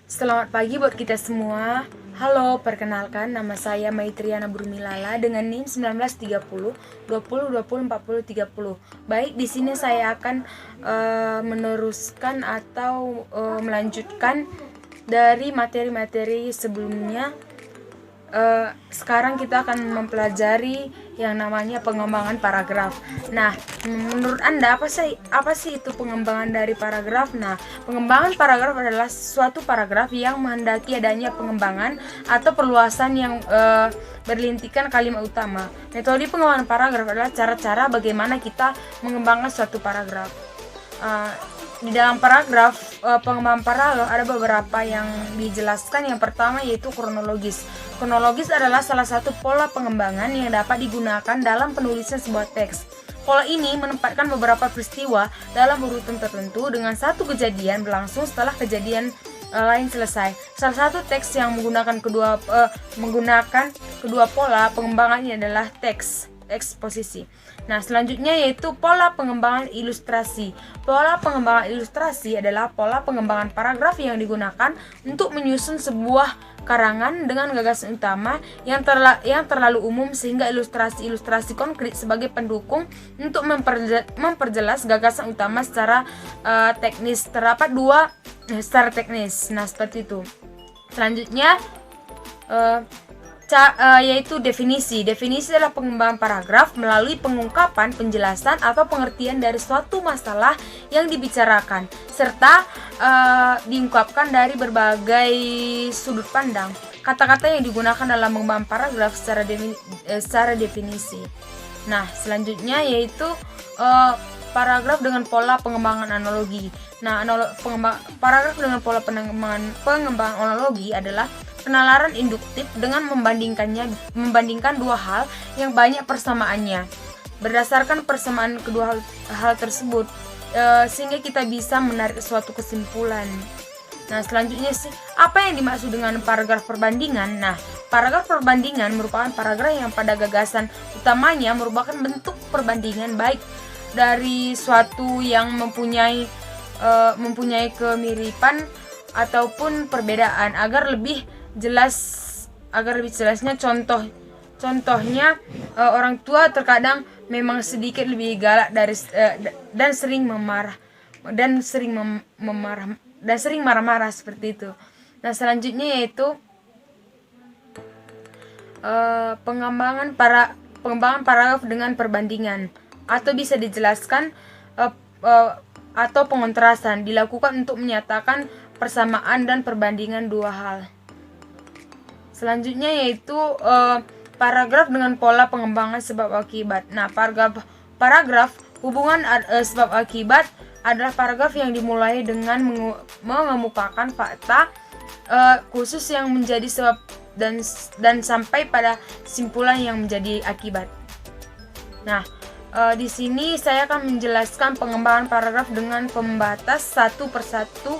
Selamat pagi buat kita semua. Halo, perkenalkan nama saya Maitriana Burmilala dengan NIM 1930 20 20 40 30. Baik, di sini saya akan meneruskan atau melanjutkan dari materi-materi sebelumnya. Sekarang kita akan mempelajari yang namanya pengembangan paragraf. Nah, menurut Anda apa sih itu pengembangan dari paragraf? Nah, pengembangan paragraf adalah suatu paragraf yang menghendaki adanya pengembangan atau perluasan yang berlintikan kalimat utama. Metode pengembangan paragraf adalah cara-cara bagaimana kita mengembangkan suatu paragraf. Di dalam paragraf pengembangan paragraf ada beberapa yang dijelaskan. Yang pertama yaitu kronologis. Kronologis adalah salah satu pola pengembangan yang dapat digunakan dalam penulisan sebuah teks. Pola ini menempatkan beberapa peristiwa dalam urutan tertentu dengan satu kejadian berlangsung setelah kejadian lain selesai. Salah satu teks yang menggunakan kedua pola pengembangan ini adalah teks eksposisi. Nah, selanjutnya yaitu pola pengembangan ilustrasi. Pola pengembangan ilustrasi adalah pola pengembangan paragraf yang digunakan untuk menyusun sebuah karangan dengan gagasan utama yang terlalu umum sehingga ilustrasi-ilustrasi konkret sebagai pendukung untuk memperjelas gagasan utama secara teknis. Terdapat dua secara teknis. Nah, seperti itu. Selanjutnya yaitu definisi. Definisi adalah pengembangan paragraf melalui pengungkapan, penjelasan, atau pengertian dari suatu masalah yang dibicarakan, serta diungkapkan dari berbagai sudut pandang. Kata-kata yang digunakan dalam pengembangan paragraf secara definisi. Nah, selanjutnya yaitu paragraf dengan pola pengembangan analogi. Nah, paragraf dengan pola pengembangan analogi adalah penalaran induktif dengan membandingkan dua hal yang banyak persamaannya. Berdasarkan persamaan kedua hal tersebut, sehingga kita bisa menarik suatu kesimpulan. Nah, selanjutnya sih, apa yang dimaksud dengan paragraf perbandingan? Nah, paragraf perbandingan merupakan paragraf yang pada gagasan utamanya merupakan bentuk perbandingan baik dari suatu yang mempunyai kemiripan ataupun perbedaan agar lebih jelasnya contohnya orang tua terkadang memang sedikit lebih galak dan sering marah-marah seperti itu. Nah, selanjutnya yaitu pengembangan paragraf dengan perbandingan, atau bisa dijelaskan atau pengontrasan dilakukan untuk menyatakan persamaan dan perbandingan dua hal. Selanjutnya yaitu paragraf dengan pola pengembangan sebab akibat. Nah, paragraf hubungan sebab akibat adalah paragraf yang dimulai dengan mengemukakan fakta khusus yang menjadi sebab dan sampai pada simpulan yang menjadi akibat. Nah, di sini saya akan menjelaskan pengembangan paragraf dengan pembatas satu persatu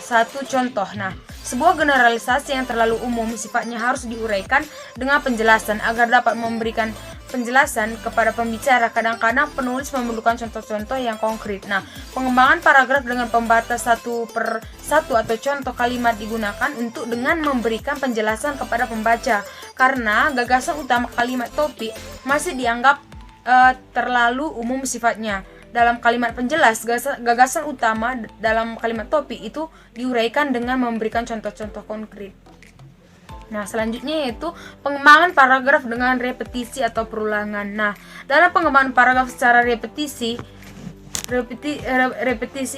satu contoh. Nah, sebuah generalisasi yang terlalu umum sifatnya harus diuraikan dengan penjelasan agar dapat memberikan penjelasan kepada pembicara. Kadang-kadang penulis memerlukan contoh-contoh yang konkret. Nah, pengembangan paragraf dengan pembatas satu per satu atau contoh kalimat digunakan untuk dengan memberikan penjelasan kepada pembaca, karena gagasan utama kalimat topik masih dianggap terlalu umum sifatnya. Dalam kalimat penjelas, gagasan utama dalam kalimat topik itu diuraikan dengan memberikan contoh-contoh konkret. Nah, selanjutnya yaitu pengembangan paragraf dengan repetisi atau perulangan. Nah, dalam pengembangan paragraf secara repetisi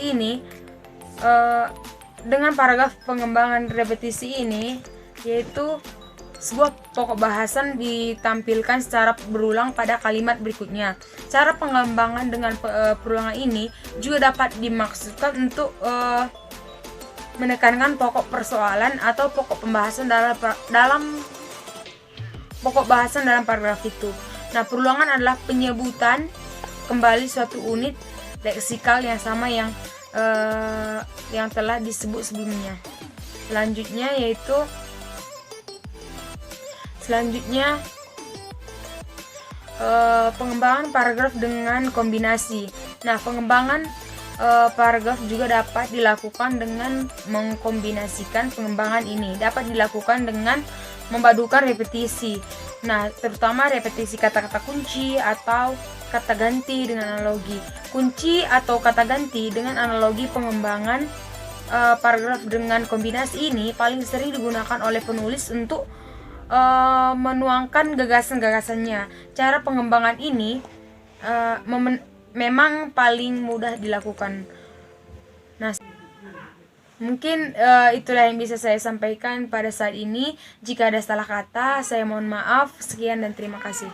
ini dengan paragraf pengembangan repetisi ini yaitu sebuah pokok bahasan ditampilkan secara berulang pada kalimat berikutnya. Cara pengembangan dengan perulangan ini juga dapat dimaksudkan untuk menekankan pokok persoalan atau pokok pembahasan dalam paragraf itu. Nah, perulangan adalah penyebutan kembali suatu unit leksikal yang sama yang telah disebut sebelumnya. Selanjutnya pengembangan paragraf dengan kombinasi. Nah, pengembangan paragraf juga dapat dilakukan dengan mengkombinasikan pengembangan ini. Dapat dilakukan dengan memadukan repetisi. Nah, terutama repetisi kata-kata kunci atau kata ganti dengan analogi. Kunci atau kata ganti dengan analogi pengembangan paragraf dengan kombinasi ini paling sering digunakan oleh penulis untuk menuangkan gagasan-gagasannya. Cara pengembangan ini memang paling mudah dilakukan. Nah, mungkin itulah yang bisa saya sampaikan pada saat ini. Jika ada salah kata, saya mohon maaf. Sekian dan terima kasih.